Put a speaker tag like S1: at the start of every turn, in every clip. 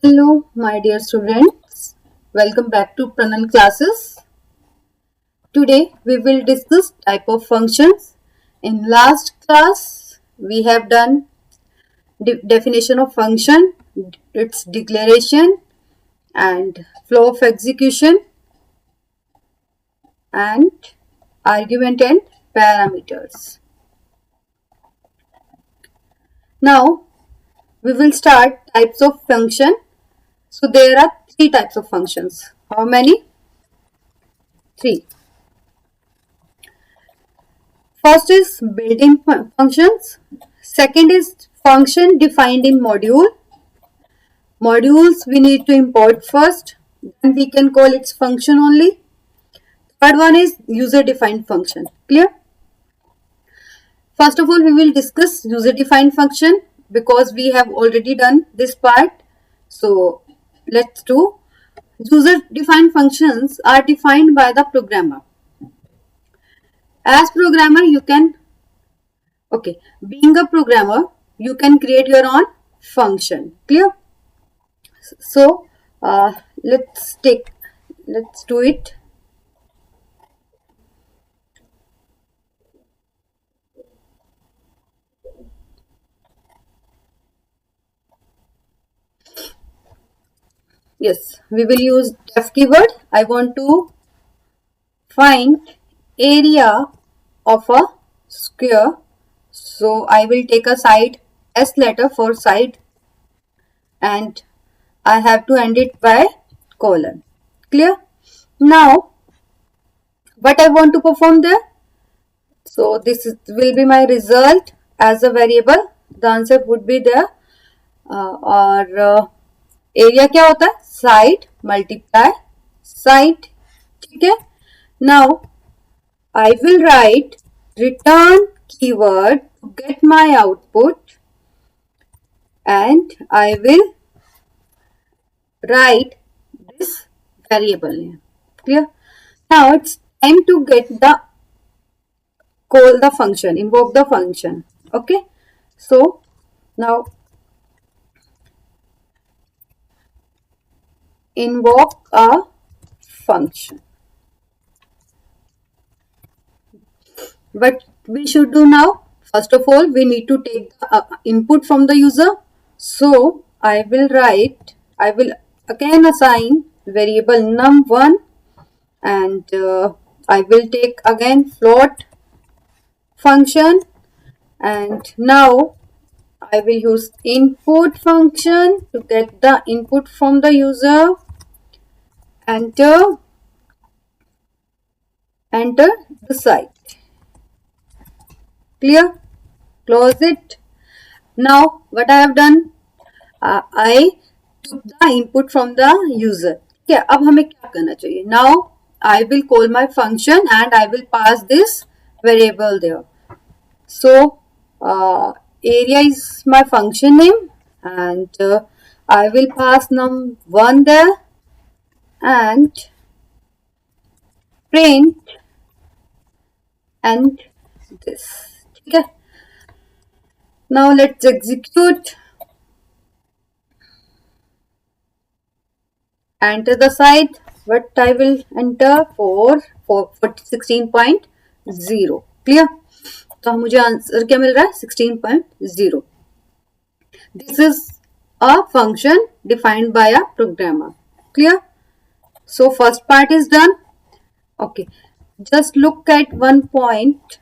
S1: Hello, my dear students. Welcome back to Pranan classes. Today we will discuss type of functions. In last class, we have done definition of function, its declaration, and flow of execution, and argument and parameters. Now we will start types of function. So there are three types of functions. How many? Three. First is built-in functions. Second is function defined in module. Modules we need to import first. Then we can call its function only. Third one is user-defined function. Clear? First of all, we will discuss user-defined function because we have already done this part. So let's do. User-defined functions are defined by the programmer. As programmer, you can being a programmer, you can create your own function. Clear? So let's do it. Yes, we will use def keyword. I want to find area of a square. So I will take a side, S letter for side, and I have to end it by colon. Clear? Now, what I want to perform there? So this will be my result as a variable. The answer would be there. और area क्या होता है? Side multiply side. ठीक है. Now I will write return keyword to get my output, and I will write this variable here. Clear? Now it's time to get the call the function, invoke the function. Okay. So now invoke a function. What we should do now? First of all, we need to take the input from the user. So I will again assign variable num1, and I will take again float function, and now I will use input function to get the input from the user. Enter the site. Clear? Close it. Now what I have done, I took the input from the user. Okay, अब हमें क्या करना चाहिए? Now I will call my function and I will pass this variable there. So area is my function name, and I will pass num1 there and print and this. Okay. Now let's execute. Enter the site. What I will enter for 16.0. Clear? तो मुझे answer क्या मिल रहा है? 16.0. This is a function defined by a programmer. Clear? So first part is done. Okay. Just look at one point.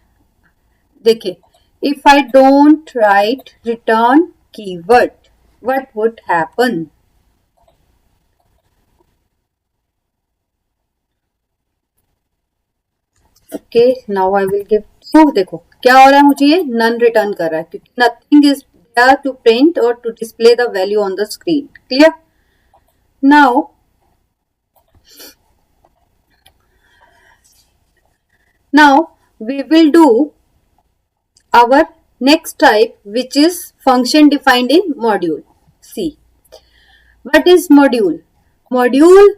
S1: देखिए, if I don't write return keyword, what would happen? Okay, now I will give. So देखो क्या हो रहा है, मुझे ये none return कर रहा है क्योंकि nothing is there to print or to display the value on the screen. Clear? Now we will do our next type, which is function defined in module. See, what is module? Module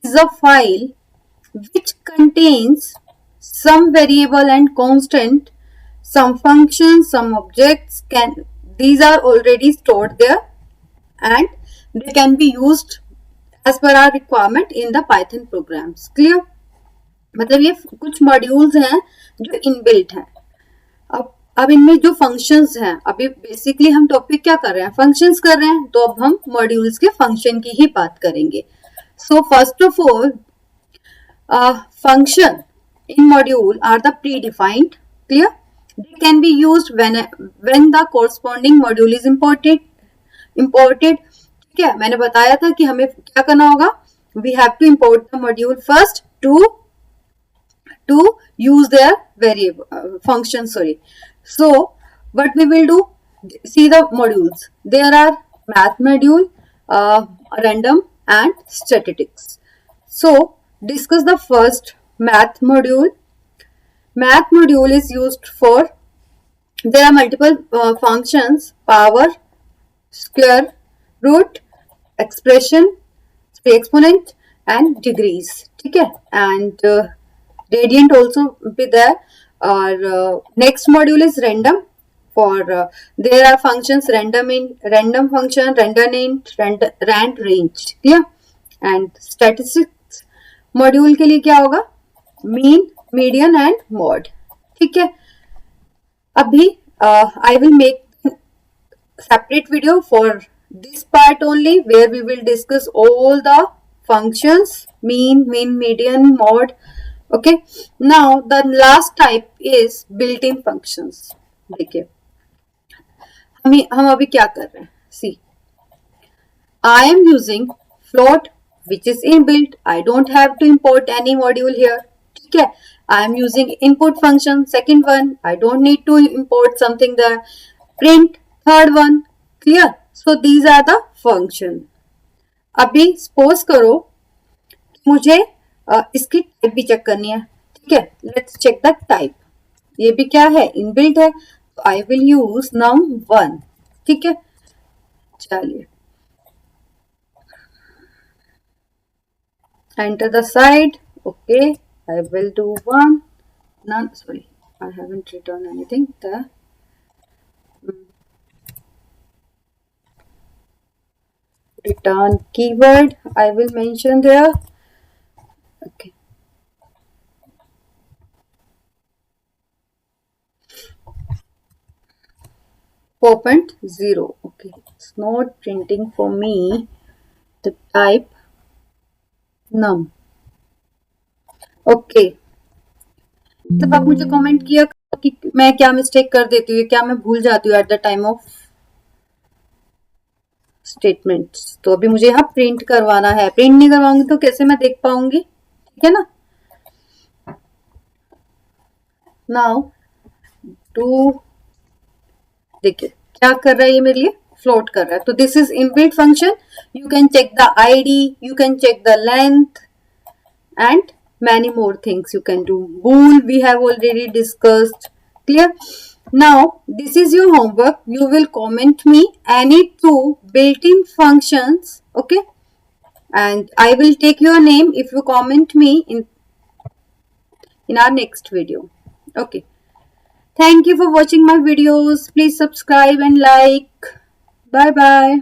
S1: is a file which contains some variable and constant, some functions, some objects. These are already stored there, and they can be used as per our requirement in the Python programs. Clear? मतलब ये कुछ modules हैं जो inbuilt हैं. अब इनमें जो functions हैं, अभी बेसिकली हम टॉपिक क्या कर रहे हैं, फंक्शंस कर रहे हैं, तो अब हम मॉड्यूल्स के फंक्शन की ही बात करेंगे. So first of all, function in module are the predefined. Clear? They can be used when the corresponding module is imported. ठीक है, मैंने बताया था कि हमें क्या करना होगा. We have to import the module first to use their variable function. Sorry. So what we will do? See the modules. There are math module, random, and statistics. So discuss the first math module. Math module is used for, there are multiple functions: power, square root, expression, exponent, and degrees. ठीक है, and radiant also be there. Or next module is random. For there are functions random function, random int, rand range. Clear? And statistics module के लिए क्या होगा, mean, median and mode. ठीक है, अभी I will make separate video for this part only, where we will discuss all the functions: mean, median, mode. Okay, now the last type is built-in functions. देखिए हम अभी क्या कर रहे हैं. See, I am using float which is inbuilt. I don't have to import any module here. ठीक है, I am using input function, second one. I don't need to import something there. Print, third one. Clear? So these are the function. अभी suppose करो मुझे इसकी type भी check करनी है. ठीक है, लेट्स चेक द टाइप. ये भी क्या है, इनबिल्ट है. तो आई विल यूज num1. ठीक है, चलिए enter the side. Okay, I will do one. None, sorry, I haven't written anything there. Return keyword I will mention there. Okay, opened 0. Okay, it's not printing for me the type num. Okay, तब आप मुझे comment किया कि मैं क्या mistake कर देती हूँ, क्या मैं भूल जाती हूँ at the time of statements. तो अभी मुझे यहाँ प्रिंट करवाना है. प्रिंट नहीं करवाऊंगी तो कैसे मैं देख पाऊंगी. ठीक है ना. नाउ टू देखिए क्या कर रहा है ये मेरे लिए, फ्लोट कर रहा है. तो this is inbuilt function. You can check the ID, you can check the length and many more things you can do. Bool we have already discussed. Clear? Now this is your homework. You will comment me any two built-in functions. Okay, and I will take your name if you comment me in our next video. Okay, thank you for watching my videos. Please subscribe and like. Bye bye.